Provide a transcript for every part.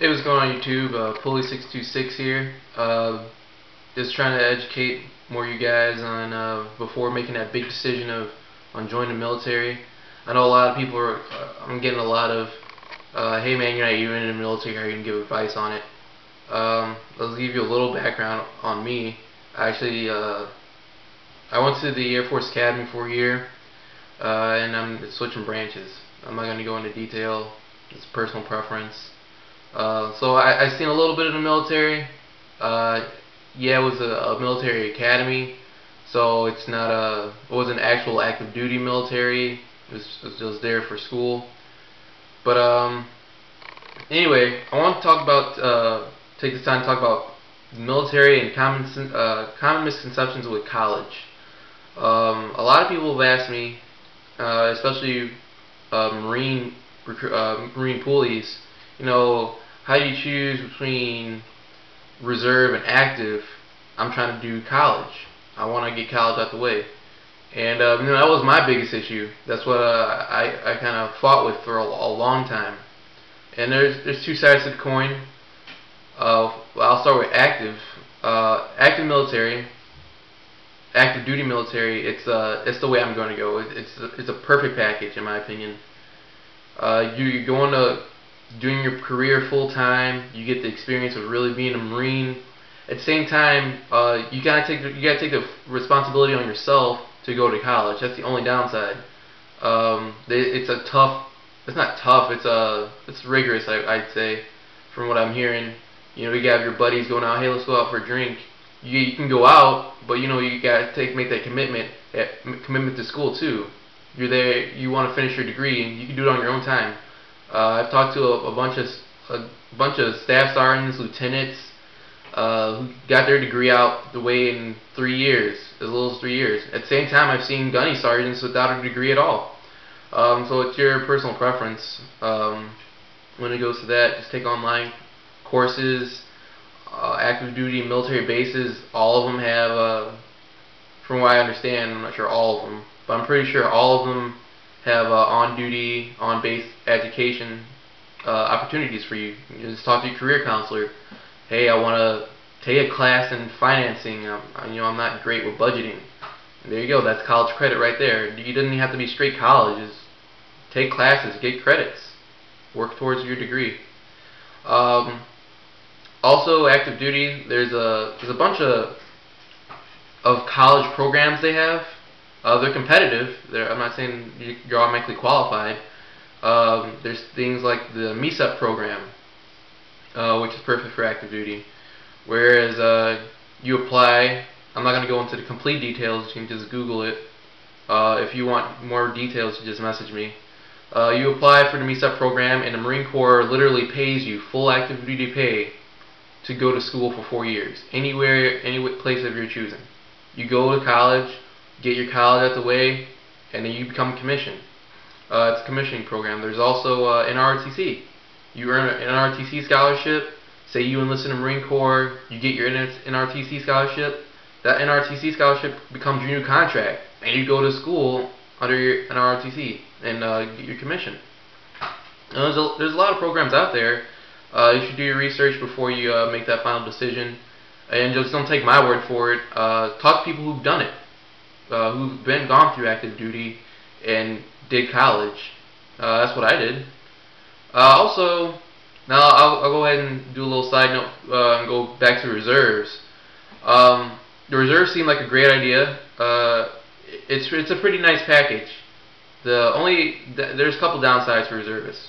Hey, what's going on YouTube? Poolee626 here. Just trying to educate more you guys on before making that big decision of on joining the military. I know a lot of people are. I'm getting a lot of, hey man, you're not even in the military. How are you gonna give advice on it? Let's give you a little background on me. Actually, I went to the Air Force Academy for a year, and I'm switching branches. I'm not gonna go into detail. It's personal preference. So I've seen a little bit of the military. Yeah, it was a military academy, so it wasn't actual active duty military. It was just there for school. But anyway, I want to talk about take this time to talk about military and common misconceptions with college. A lot of people have asked me, especially Marine poolies, how do you choose between reserve and active? I'm trying to do college. I want to get college out the way. And that was my biggest issue. That's what I kind of fought with for a long time. And there's two sides to the coin. I'll start with active. Active military, active duty military. It's the way I'm going to go. It's a perfect package in my opinion. You're going to doing your career full time. You get the experience of really being a Marine. At the same time, you gotta take the responsibility on yourself to go to college. That's the only downside. It's not tough. It's rigorous. I'd say, from what I'm hearing. You have your buddies going out. Hey, let's go out for a drink. You can go out, but you gotta make that commitment to school too. You're there. You want to finish your degree, and you can do it on your own time. I've talked to a bunch of staff sergeants, lieutenants, who got their degree out the way in 3 years, as little as 3 years. At the same time, I've seen gunny sergeants without a degree at all. So it's your personal preference. When it goes to that, just take online courses. Active duty military bases, all of them have, from what I understand, I'm not sure all of them, but I'm pretty sure all of them have on-duty, on-base education opportunities for you. You just talk to your career counselor. Hey, I want to take a class in financing. I'm not great with budgeting. And there you go. That's college credit right there. You didn't have to be straight college. Just take classes, get credits, work towards your degree. Also, active duty. There's a bunch of college programs they have. They're competitive. I'm not saying you're automatically qualified. There's things like the MESEP program, which is perfect for active duty. Whereas you apply. I'm not going to go into the complete details. You can just Google it. If you want more details, just message me. You apply for the MESEP program, and the Marine Corps literally pays you full active duty pay to go to school for 4 years, anywhere, any place of your choosing. You go to college, get your college out the way, and then you become commissioned. It's a commissioning program. There's also NROTC. You earn an NROTC scholarship. Say you enlist in the Marine Corps, you get your NROTC scholarship. That NROTC scholarship becomes your new contract, and you go to school under your NROTC and get your commission. There's a lot of programs out there. You should do your research before you make that final decision, and just don't take my word for it. Talk to people who've done it, who've gone through active duty and did college. That's what I did. Also, now I'll go ahead and do a little side note and go back to reserves. The reserves seem like a great idea. It's a pretty nice package. There's a couple downsides for reservists.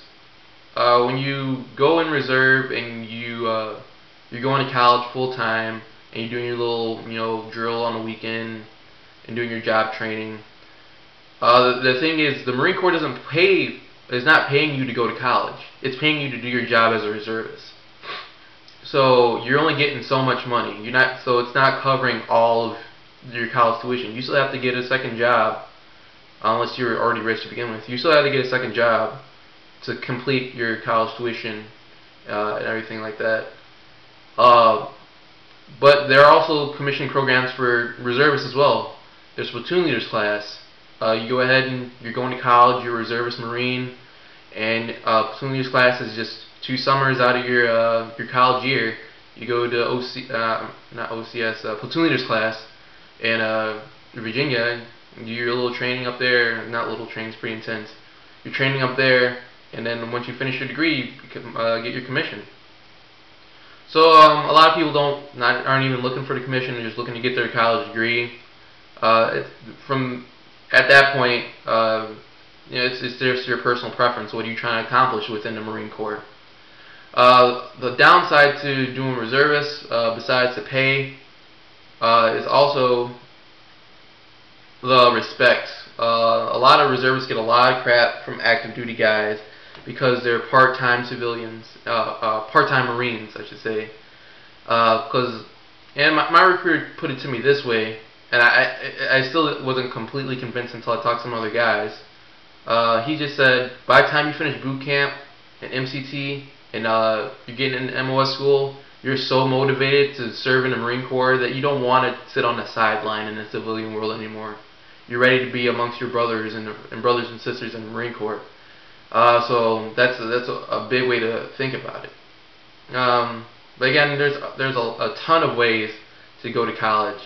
When you go in reserve and you're going to college full time and you're doing your little drill on the weekend and doing your job training, the thing is the Marine Corps is not paying you to go to college. It's paying you to do your job as a reservist. So you're only getting so much money. So it's not covering all of your college tuition. You still have to get a second job, unless you're already rich to begin with. You still have to get a second job to complete your college tuition and everything like that. But there are also commissioning programs for reservists as well. There's platoon leaders class. You go ahead and you're going to college, you're a reservist Marine, and platoon leaders class is just 2 summers out of your college year, you go to not OCS, platoon leaders class in Virginia. You do your little training up there. Not little training, it's pretty intense. You're training up there, and then once you finish your degree, you can, get your commission. So a lot of people aren't even looking for the commission; they're just looking to get their college degree. From at that point, it's just your personal preference. What are you trying to accomplish within the Marine Corps? The downside to doing reservists, besides the pay, is also the respect. A lot of reservists get a lot of crap from active duty guys because they're part-time civilians, part-time Marines, I should say. And my recruiter put it to me this way, and I still wasn't completely convinced until I talked to some other guys. He just said, by the time you finish boot camp and MCT and you're getting into MOS school, you're so motivated to serve in the Marine Corps that you don't want to sit on the sideline in the civilian world anymore. You're ready to be amongst your brothers and brothers and sisters in the Marine Corps. So that's a big way to think about it. But again, there's a ton of ways to go to college.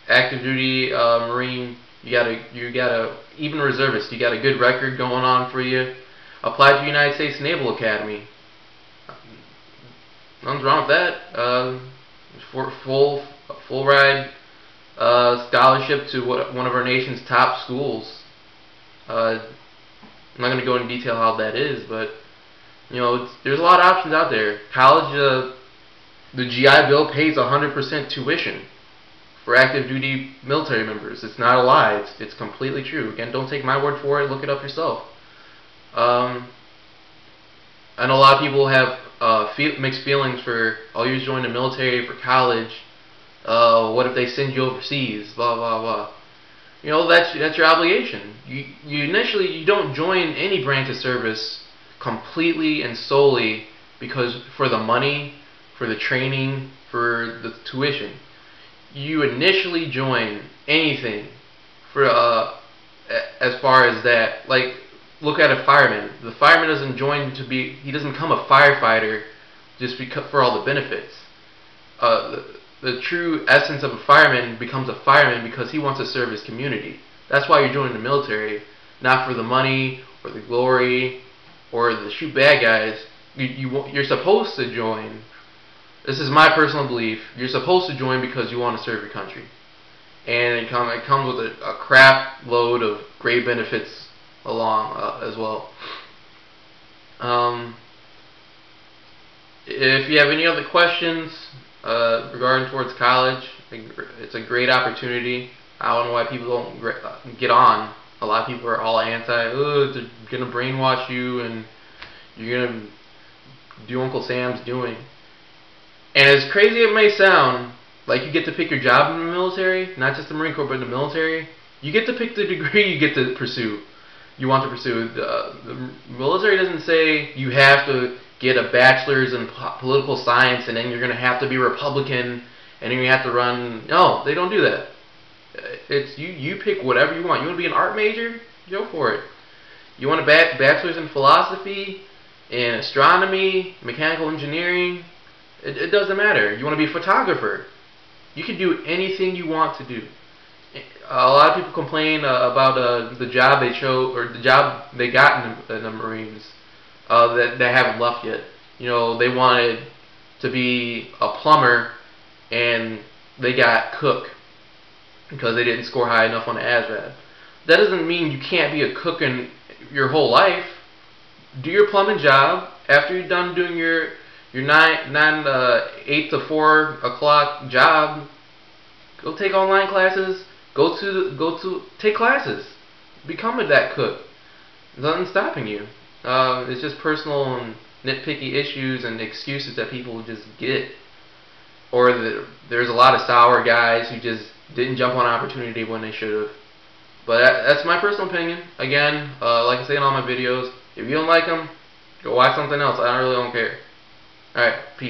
Active duty Marine, you gotta even reservist. You got a good record going on for you. Apply to United States Naval Academy. Nothing's wrong with that. For full ride scholarship to one of our nation's top schools. I'm not going to go into detail how that is, but there's a lot of options out there. College, the GI Bill pays 100% tuition for active duty military members. It's not a lie. It's completely true. Again, don't take my word for it. Look it up yourself. I know a lot of people have mixed feelings for, oh, you join the military for college. What if they send you overseas? Blah blah blah. That's your obligation. You don't join any branch of service completely and solely because for the money, for the training, for the tuition. You initially join anything for as far as that. Like, look at a fireman. The fireman doesn't join he doesn't become a firefighter just for all the benefits. The true essence of a fireman becomes a fireman because he wants to serve his community. That's why you're joining the military, not for the money or the glory or the shoot bad guys. You're supposed to join. This is my personal belief. You're supposed to join because you want to serve your country, and it comes with a crap load of great benefits along as well. If you have any other questions regarding towards college, it's a great opportunity. I don't know why people don't get on. A lot of people are all anti. Oh, they're gonna brainwash you, and you're gonna do Uncle Sam's doing. And as crazy as it may sound, like you get to pick your job in the military, not just the Marine Corps, but in the military, you get to pick the degree you get to pursue. You want to pursue. The military doesn't say you have to get a bachelor's in political science and then you're going to have to be Republican and then you have to run. No, they don't do that. It's you pick whatever you want. You want to be an art major? Go for it. You want a bachelor's in philosophy, in astronomy, mechanical engineering? It doesn't matter. You want to be a photographer? You can do anything you want to do. A lot of people complain about the job they chose or the job they got in the Marines that they haven't left yet. They wanted to be a plumber and they got cook because they didn't score high enough on the ASVAB. That doesn't mean you can't be a cook in your whole life. Do your plumbing job after you're done doing your 8 to 4 o'clock job. Go take online classes. Go to take classes. Become that cook. Nothing's stopping you. It's just personal and nitpicky issues and excuses that people just get. Or there's a lot of sour guys who just didn't jump on opportunity when they should have. But that's my personal opinion. Again, like I say in all my videos, if you don't like them, go watch something else. I really don't care. Alright, peace.